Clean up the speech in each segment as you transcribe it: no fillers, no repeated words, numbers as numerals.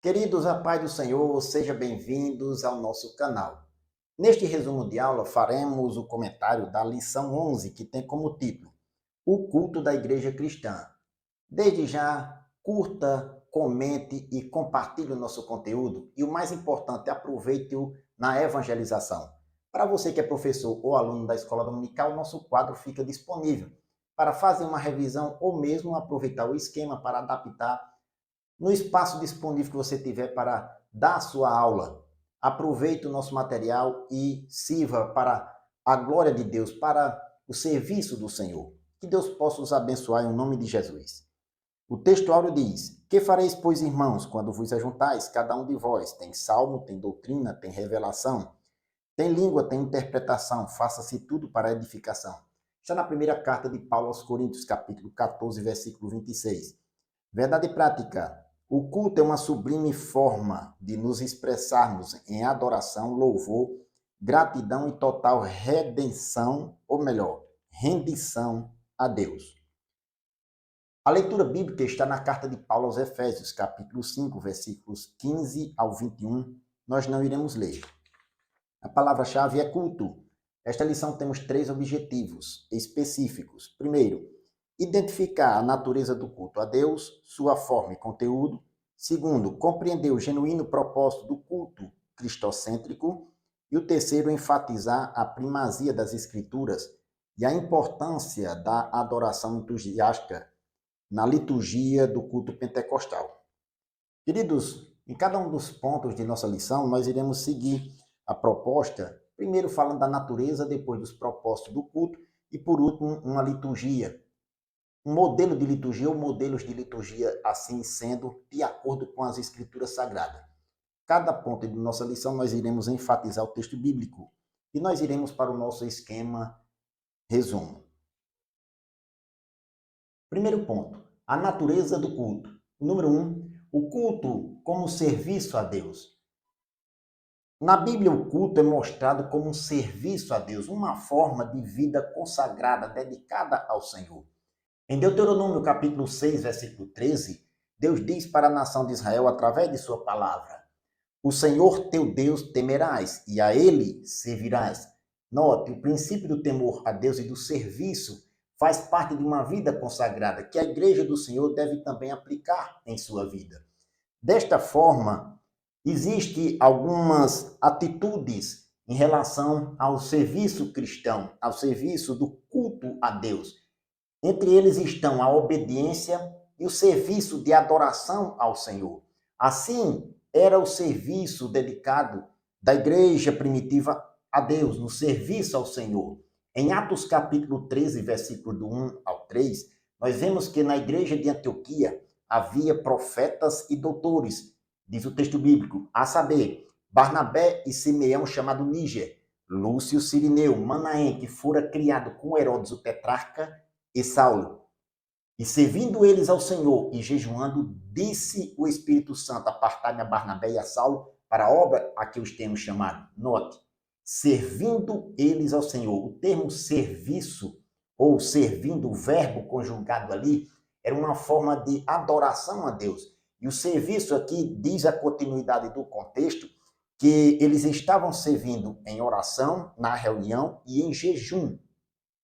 Queridos, a paz do Senhor, sejam bem-vindos ao nosso canal. Neste resumo de aula, faremos o comentário da lição 11, que tem como título O culto da Igreja Cristã. Desde já, curta, comente e compartilhe o nosso conteúdo e, o mais importante, aproveite-o na evangelização. Para você que é professor ou aluno da Escola Dominical, nosso quadro fica disponível para fazer uma revisão ou mesmo aproveitar o esquema para adaptar no espaço disponível que você tiver para dar a sua aula. Aproveite o nosso material e sirva para a glória de Deus, para o serviço do Senhor. Que Deus possa os abençoar em nome de Jesus. O texto áureo diz: Que fareis, pois, irmãos, quando vos ajuntais, cada um de vós? Tem salmo, tem doutrina, tem revelação, tem língua, tem interpretação, faça-se tudo para a edificação. Está na primeira carta de Paulo aos Coríntios, capítulo 14, versículo 26. Verdade prática. O culto é uma sublime forma de nos expressarmos em adoração, louvor, gratidão e total redenção, ou melhor, rendição a Deus. A leitura bíblica está na carta de Paulo aos Efésios, capítulo 5, versículos 15 ao 21. Nós não iremos ler. A palavra-chave é culto. Esta lição temos 3 objetivos específicos. Primeiro, identificar a natureza do culto a Deus, sua forma e conteúdo. Segundo, compreender o genuíno propósito do culto cristocêntrico. E o terceiro, enfatizar a primazia das Escrituras e a importância da adoração entusiástica na liturgia do culto pentecostal. Queridos, em cada um dos pontos de nossa lição, nós iremos seguir a proposta, primeiro falando da natureza, depois dos propósitos do culto e, por último, uma liturgia. Um modelo de liturgia ou modelos de liturgia, assim sendo, de acordo com as Escrituras Sagradas. Cada ponto de nossa lição nós iremos enfatizar o texto bíblico e nós iremos para o nosso esquema resumo. Primeiro ponto, a natureza do culto. Número 1, o culto como serviço a Deus. Na Bíblia, o culto é mostrado como um serviço a Deus, uma forma de vida consagrada, dedicada ao Senhor. Em Deuteronômio capítulo 6, versículo 13, Deus diz para a nação de Israel, através de sua palavra: O Senhor teu Deus temerás, e a ele servirás. Note, o princípio do temor a Deus e do serviço faz parte de uma vida consagrada, que a igreja do Senhor deve também aplicar em sua vida. Desta forma, existem algumas atitudes em relação ao serviço cristão, ao serviço do culto a Deus. Entre eles estão a obediência e o serviço de adoração ao Senhor. Assim, era o serviço dedicado da igreja primitiva a Deus, no serviço ao Senhor. Em Atos capítulo 13, versículo do 1 ao 3, nós vemos que na igreja de Antioquia havia profetas e doutores, diz o texto bíblico, a saber, Barnabé e Simeão, chamado Níger, Lúcio Cirineu, Manaém, que fora criado com Herodes o tetrarca, e Saulo. E servindo eles ao Senhor e jejuando, disse o Espírito Santo: apartai-me a Barnabé e a Saulo para a obra a que os temos chamado. Note, servindo eles ao Senhor. O termo serviço, ou servindo, o verbo conjugado ali, era uma forma de adoração a Deus. E o serviço aqui diz a continuidade do contexto, que eles estavam servindo em oração, na reunião e em jejum.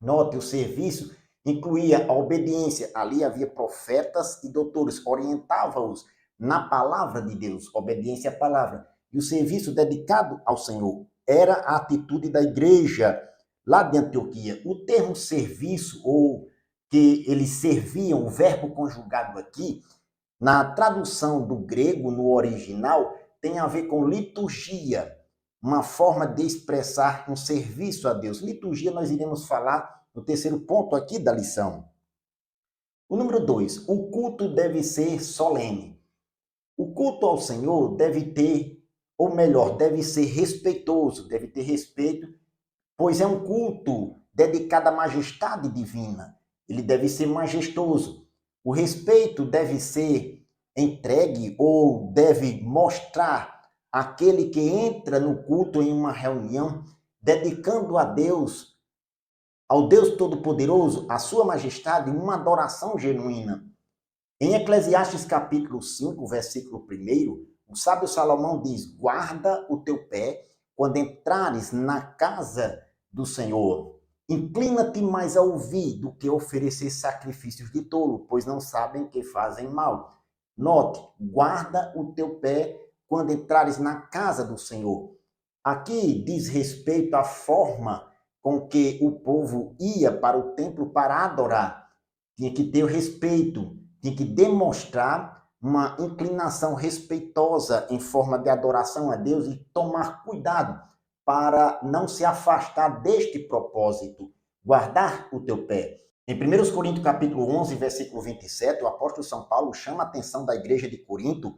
Note, o serviço incluía a obediência. Ali havia profetas e doutores, orientavam-os na palavra de Deus, obediência à palavra. E o serviço dedicado ao Senhor era a atitude da igreja lá de Antioquia. O termo serviço, ou que eles serviam, o verbo conjugado aqui, na tradução do grego, no original, tem a ver com liturgia, uma forma de expressar um serviço a Deus. Liturgia nós iremos falar no terceiro ponto aqui da lição. O número 2, o culto deve ser solene. O culto ao Senhor deve ter, ou melhor, deve ser respeitoso, deve ter respeito, pois é um culto dedicado à majestade divina. Ele deve ser majestoso. O respeito deve ser entregue ou deve mostrar aquele que entra no culto em uma reunião, dedicando a Deus, ao Deus Todo-Poderoso, à sua majestade, uma adoração genuína. Em Eclesiastes capítulo 5, versículo 1, O sábio Salomão diz: guarda o teu pé quando entrares na casa do Senhor. Inclina-te mais a ouvir do que oferecer sacrifícios de tolo, pois não sabem que fazem mal. Note, guarda o teu pé quando entrares na casa do Senhor. Aqui diz respeito à forma com que o povo ia para o templo para adorar. Tinha que ter o respeito, tinha que demonstrar uma inclinação respeitosa em forma de adoração a Deus e tomar cuidado para não se afastar deste propósito, guardar o teu pé. Em 1 Coríntios capítulo 11, versículo 27, o apóstolo São Paulo chama a atenção da igreja de Corinto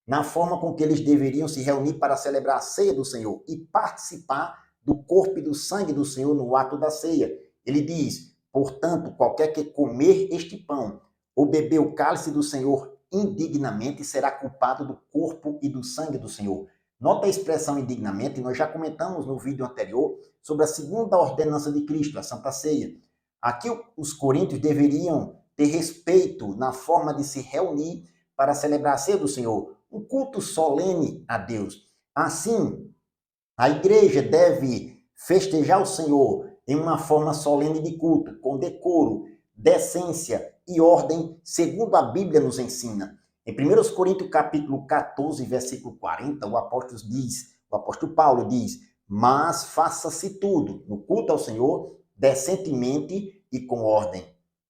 na forma com que eles deveriam se reunir para celebrar a ceia do Senhor e participar do corpo e do sangue do Senhor no ato da ceia. Ele diz: portanto, qualquer que comer este pão ou beber o cálice do Senhor indignamente será culpado do corpo e do sangue do Senhor. Nota a expressão indignamente, nós já comentamos no vídeo anterior sobre a segunda ordenança de Cristo, a Santa Ceia. Aqui os coríntios deveriam ter respeito na forma de se reunir para celebrar a ceia do Senhor, um culto solene a Deus. Assim, a igreja deve festejar o Senhor em uma forma solene de culto, com decoro, decência e ordem, segundo a Bíblia nos ensina. Em 1 Coríntios capítulo 14, versículo 40, o apóstolo Paulo diz: mas faça-se tudo no culto ao Senhor decentemente e com ordem.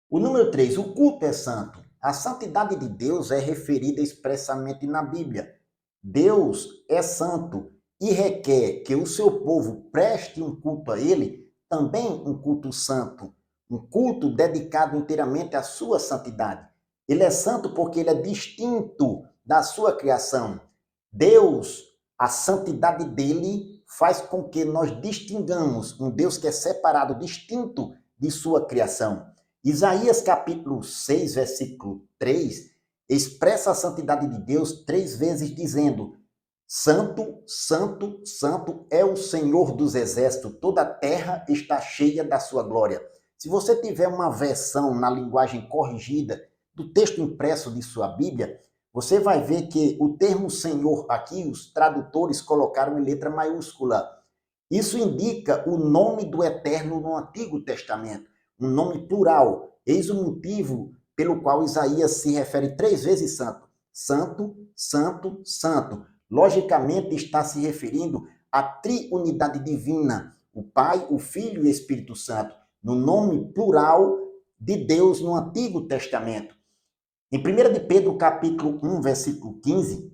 O número 3, o culto é santo. A santidade de Deus é referida expressamente na Bíblia. Deus é santo e requer que o seu povo preste um culto a ele, também um culto santo, um culto dedicado inteiramente à sua santidade. Ele é santo porque ele é distinto da sua criação. Deus, a santidade dele faz com que nós distingamos um Deus que é separado, distinto de sua criação. Isaías capítulo 6, versículo 3, expressa a santidade de Deus 3 vezes dizendo: santo, santo, santo é o Senhor dos exércitos, toda a terra está cheia da sua glória. Se você tiver uma versão na linguagem corrigida do texto impresso de sua Bíblia, você vai ver que o termo Senhor aqui, os tradutores colocaram em letra maiúscula. Isso indica o nome do Eterno no Antigo Testamento, um nome plural. Eis o motivo pelo qual Isaías se refere 3 vezes santo. Santo, santo, santo. Logicamente está se referindo à triunidade divina, o Pai, o Filho e o Espírito Santo, no nome plural de Deus no Antigo Testamento. Em 1 de Pedro, capítulo 1, versículo 15,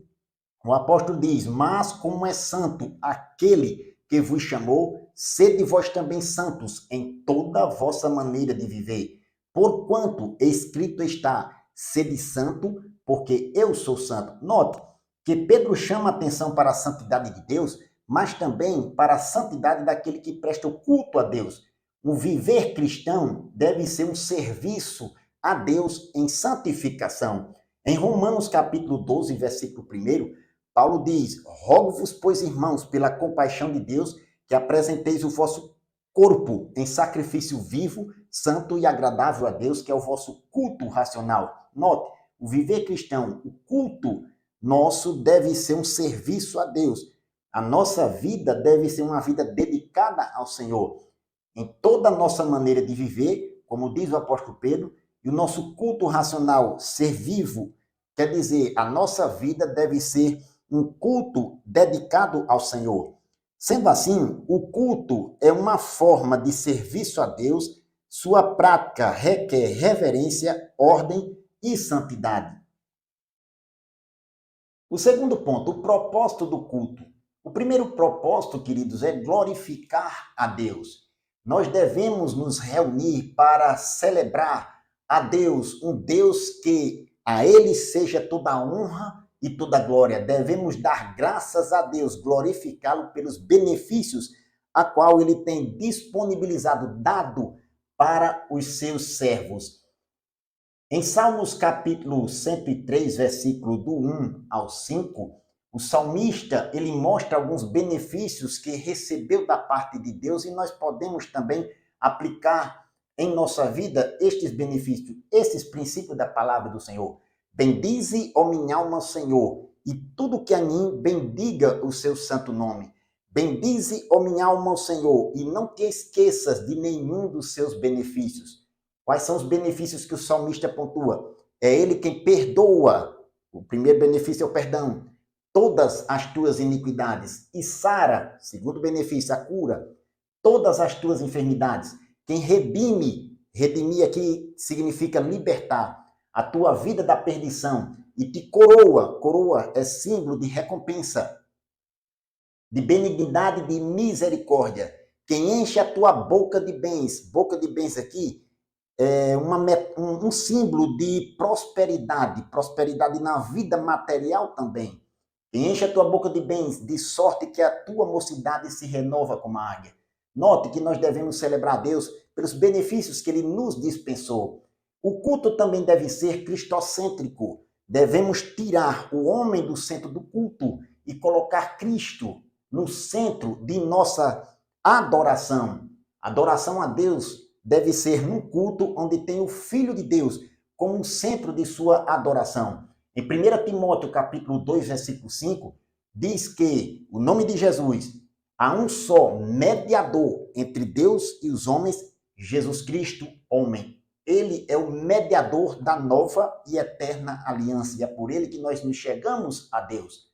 o apóstolo diz: mas como é santo aquele que vos chamou, sede vós também santos em toda a vossa maneira de viver. Porquanto escrito está: sede santo, porque eu sou santo. Note que Pedro chama a atenção para a santidade de Deus, mas também para a santidade daquele que presta o culto a Deus. O viver cristão deve ser um serviço a Deus em santificação. Em Romanos capítulo 12, versículo 1, Paulo diz: rogo-vos, pois, irmãos, pela compaixão de Deus, que apresenteis o vosso corpo em sacrifício vivo, santo e agradável a Deus, que é o vosso culto racional. Note, o viver cristão, o culto nosso deve ser um serviço a Deus. A nossa vida deve ser uma vida dedicada ao Senhor. Em toda a nossa maneira de viver, como diz o apóstolo Pedro, e o nosso culto racional ser vivo, quer dizer, a nossa vida deve ser um culto dedicado ao Senhor. Sendo assim, o culto é uma forma de serviço a Deus, sua prática requer reverência, ordem e santidade. O segundo ponto, o propósito do culto. O primeiro propósito, queridos, é glorificar a Deus. Nós devemos nos reunir para celebrar a Deus, um Deus que a Ele seja toda a honra e toda a glória. Devemos dar graças a Deus, glorificá-lo pelos benefícios a qual Ele tem disponibilizado, dado para os seus servos. Em Salmos capítulo 103, versículo do 1 ao 5, o salmista, ele mostra alguns benefícios que recebeu da parte de Deus e nós podemos também aplicar em nossa vida estes benefícios, esses princípios da palavra do Senhor. Bendize, ó minha alma, Senhor, e tudo que a mim bendiga o seu santo nome. Bendize, ó minha alma, ao Senhor, e não te esqueças de nenhum dos seus benefícios. Quais são os benefícios que o salmista pontua? É ele quem perdoa. O primeiro benefício é o perdão. Todas as tuas iniquidades. E sara, segundo benefício, a cura. Todas as tuas enfermidades. Quem redime, redimir aqui significa libertar a tua vida da perdição. E te coroa. Coroa é símbolo de recompensa, de benignidade, de misericórdia. Quem enche a tua boca de bens aqui, é um símbolo de prosperidade, prosperidade na vida material também. Quem enche a tua boca de bens, de sorte que a tua mocidade se renova como a águia. Note que nós devemos celebrar a Deus pelos benefícios que Ele nos dispensou. O culto também deve ser cristocêntrico. Devemos tirar o homem do centro do culto e colocar Cristo no centro de nossa adoração. Adoração a Deus deve ser num culto onde tem o Filho de Deus como centro de sua adoração. Em 1 Timóteo, capítulo 2, versículo 5, diz que o nome de Jesus, há um só mediador entre Deus e os homens, Jesus Cristo, homem. Ele é o mediador da nova e eterna aliança, e é por ele que nós nos chegamos a Deus.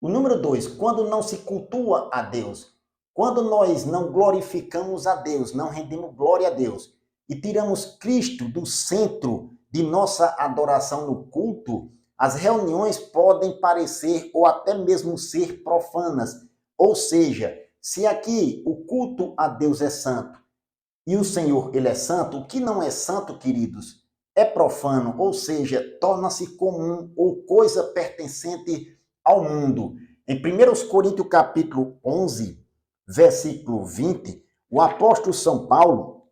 O número 2, quando não se cultua a Deus, quando nós não glorificamos a Deus, não rendemos glória a Deus e tiramos Cristo do centro de nossa adoração no culto, as reuniões podem parecer ou até mesmo ser profanas. Ou seja, se aqui o culto a Deus é santo e o Senhor, ele é santo, o que não é santo, queridos, é profano, ou seja, torna-se comum ou coisa pertencente ao mundo. Em 1 Coríntios capítulo 11, versículo 20, o apóstolo São Paulo,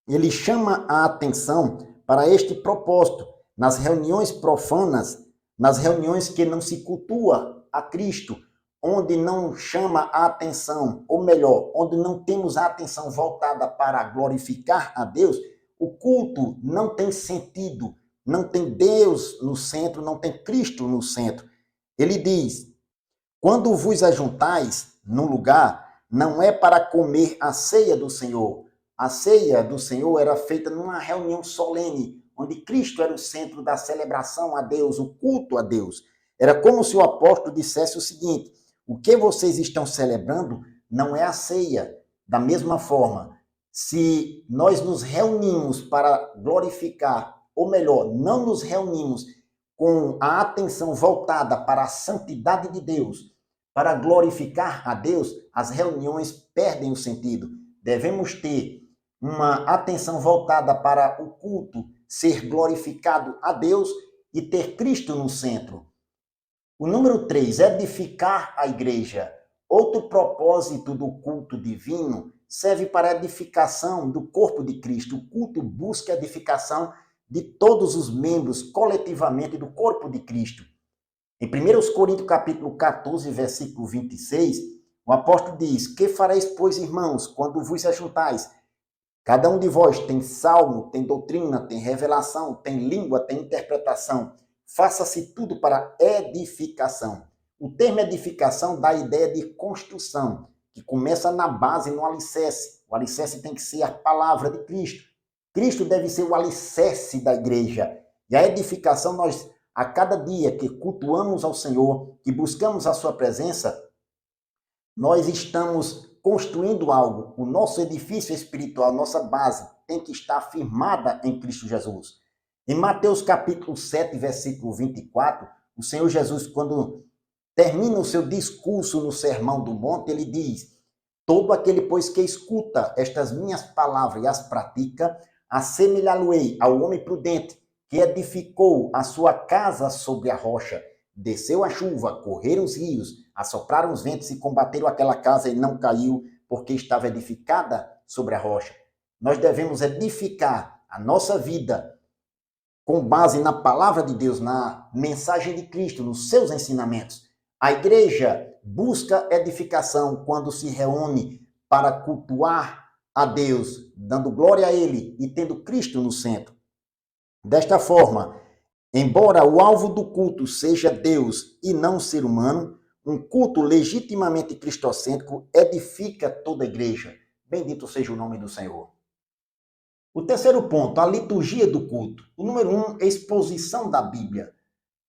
ele chama a atenção para este propósito, nas reuniões profanas, nas reuniões que não se cultua a Cristo, onde não chama a atenção, ou melhor, onde não temos a atenção voltada para glorificar a Deus, o culto não tem sentido, não tem Deus no centro, não tem Cristo no centro. Ele diz: quando vos ajuntais num lugar, não é para comer a ceia do Senhor. A ceia do Senhor era feita numa reunião solene, onde Cristo era o centro da celebração a Deus, o culto a Deus. Era como se o apóstolo dissesse o seguinte: o que vocês estão celebrando não é a ceia. Da mesma forma, se nós nos reunimos para glorificar, ou melhor, não nos reunimos com a atenção voltada para a santidade de Deus, para glorificar a Deus, as reuniões perdem o sentido. Devemos ter uma atenção voltada para o culto, ser glorificado a Deus e ter Cristo no centro. O número 3, edificar a igreja. Outro propósito do culto divino serve para a edificação do corpo de Cristo. O culto busca a edificação de todos os membros coletivamente do corpo de Cristo. Em 1 Coríntios capítulo 14, versículo 26, o apóstolo diz: que fareis, pois, irmãos, quando vos ajuntais? Cada um de vós tem salmo, tem doutrina, tem revelação, tem língua, tem interpretação. Faça-se tudo para edificação. O termo edificação dá a ideia de construção, que começa na base, no alicerce. O alicerce tem que ser a palavra de Cristo. Cristo deve ser o alicerce da igreja. E a edificação, nós, a cada dia que cultuamos ao Senhor, que buscamos a sua presença, nós estamos construindo algo. O nosso edifício espiritual, nossa base, tem que estar firmada em Cristo Jesus. Em Mateus capítulo 7, versículo 24, o Senhor Jesus, quando termina o seu discurso no Sermão do Monte, ele diz: todo aquele, pois, que escuta estas minhas palavras e as pratica, assemelhá-lo-ei ao homem prudente, que edificou a sua casa sobre a rocha. Desceu a chuva, correram os rios, assopraram os ventos e combateram aquela casa e não caiu, porque estava edificada sobre a rocha. Nós devemos edificar a nossa vida com base na palavra de Deus, na mensagem de Cristo, nos seus ensinamentos. A igreja busca edificação quando se reúne para cultuar a Deus, dando glória a Ele e tendo Cristo no centro. Desta forma, Embora o alvo do culto seja Deus e não o ser humano, um culto legitimamente cristocêntrico edifica toda a igreja. Bendito seja o nome do Senhor. O terceiro ponto, a liturgia do culto. O número 1, exposição da Bíblia.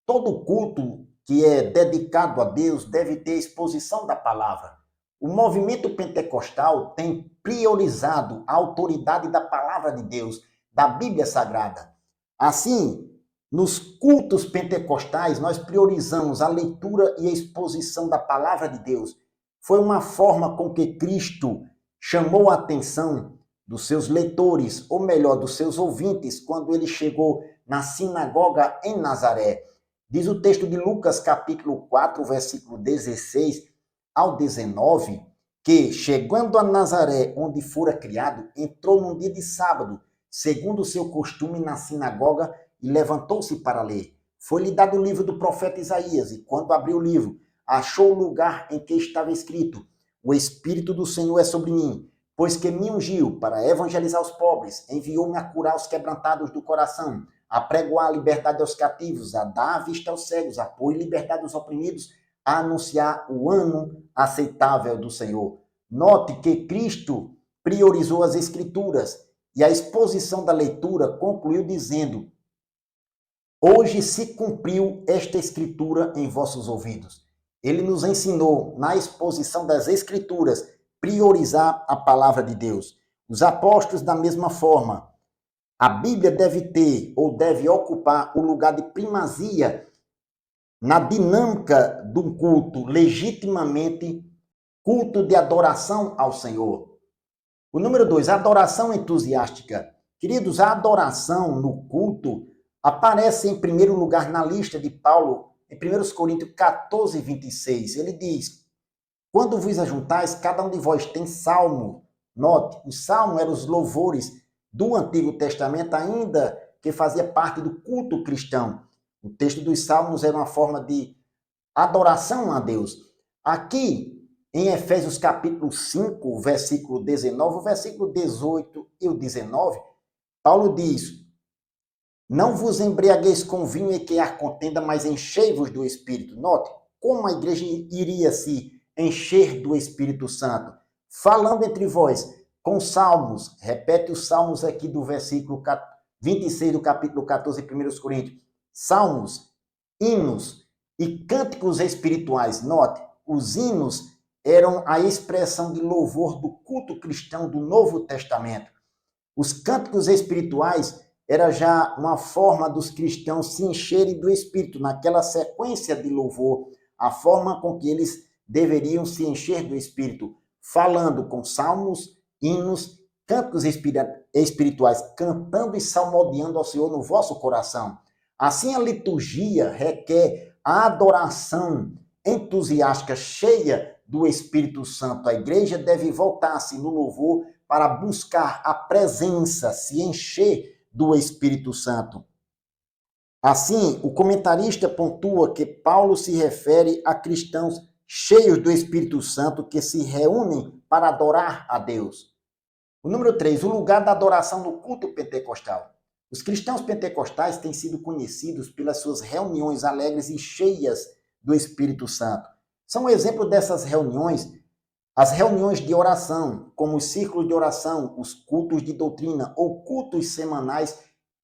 Todo culto que é dedicado a Deus deve ter exposição da palavra. O movimento pentecostal tem priorizado a autoridade da palavra de Deus, da Bíblia Sagrada. Assim, nos cultos pentecostais, nós priorizamos a leitura e a exposição da palavra de Deus. Foi uma forma com que Cristo chamou a atenção dos seus leitores, ou melhor, dos seus ouvintes, quando ele chegou na sinagoga em Nazaré. Diz o texto de Lucas, capítulo 4, versículo 16 ao 19, que, chegando a Nazaré, onde fora criado, entrou num dia de sábado, segundo o seu costume, na sinagoga, e levantou-se para ler. Foi-lhe dado o livro do profeta Isaías, e quando abriu o livro, achou o lugar em que estava escrito: O Espírito do Senhor é sobre mim, pois que me ungiu para evangelizar os pobres, enviou-me a curar os quebrantados do coração, a pregoar a liberdade aos cativos, a dar a vista aos cegos, a pôr em liberdade aos oprimidos, a anunciar o ano aceitável do Senhor. Note que Cristo priorizou as Escrituras e a exposição da leitura concluiu dizendo: Hoje se cumpriu esta Escritura em vossos ouvidos. Ele nos ensinou, na exposição das Escrituras, priorizar a palavra de Deus. Os apóstolos, da mesma forma, a Bíblia deve ter ou deve ocupar o lugar de primazia na dinâmica do culto, legitimamente culto de adoração ao Senhor. O número 2, adoração entusiástica. Queridos, a adoração no culto aparece em primeiro lugar na lista de Paulo, em 1 Coríntios 14, 26. Ele diz: Quando vos ajuntais, cada um de vós tem salmo. Note, o salmo eram os louvores do Antigo Testamento, ainda que fazia parte do culto cristão. O texto dos salmos era uma forma de adoração a Deus. Aqui, em Efésios capítulo 5, versículo 19, o versículo 18 e o 19, Paulo diz: Não vos embriagueis com vinho em que há contenda, mas enchei-vos do Espírito. Note como a igreja iria se encher do Espírito Santo. Falando entre vós com salmos, repete os salmos aqui do versículo 26 do capítulo 14 de 1 Coríntios. Salmos, hinos e cânticos espirituais. Note, os hinos eram a expressão de louvor do culto cristão do Novo Testamento. Os cânticos espirituais era já uma forma dos cristãos se encherem do Espírito, naquela sequência de louvor, a forma com que eles deveriam se encher do Espírito, falando com salmos, hinos, cânticos espirituais, cantando e salmodiando ao Senhor no vosso coração. Assim, a liturgia requer a adoração entusiástica, cheia do Espírito Santo. A igreja deve voltar-se no louvor para buscar a presença, se encher do Espírito Santo. Assim, o comentarista pontua que Paulo se refere a cristãos cheios do Espírito Santo que se reúnem para adorar a Deus. O número 3, o lugar da adoração no culto pentecostal. Os cristãos pentecostais têm sido conhecidos pelas suas reuniões alegres e cheias do Espírito Santo. São um exemplo dessas reuniões as reuniões de oração, como os círculos de oração, os cultos de doutrina ou cultos semanais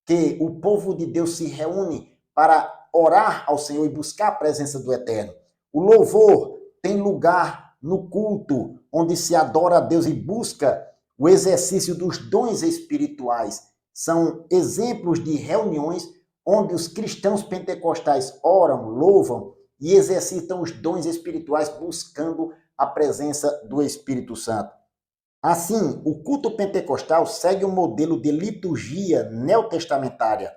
que o povo de Deus se reúne para orar ao Senhor e buscar a presença do Eterno. O louvor tem lugar no culto, onde se adora a Deus e busca o exercício dos dons espirituais. São exemplos de reuniões onde os cristãos pentecostais oram, louvam e exercitam os dons espirituais buscando a presença do Espírito Santo. Assim, o culto pentecostal segue um modelo de liturgia neotestamentária,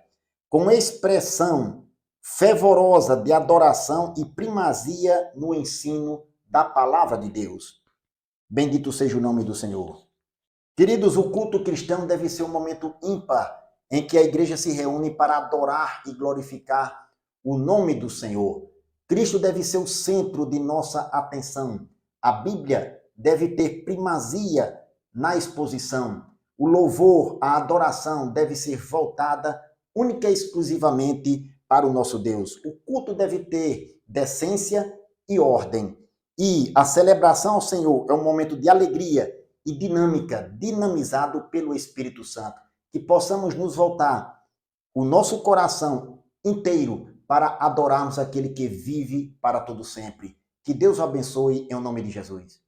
com expressão fervorosa de adoração e primazia no ensino da palavra de Deus. Bendito seja o nome do Senhor. Queridos, o culto cristão deve ser um momento ímpar em que a igreja se reúne para adorar e glorificar o nome do Senhor. Cristo deve ser o centro de nossa atenção. A Bíblia deve ter primazia na exposição. O louvor, a adoração deve ser voltada única e exclusivamente para o nosso Deus. O culto deve ter decência e ordem. E a celebração ao Senhor é um momento de alegria e dinâmica, dinamizado pelo Espírito Santo. Que possamos nos voltar o nosso coração inteiro para adorarmos aquele que vive para todo sempre. Que Deus o abençoe em nome de Jesus.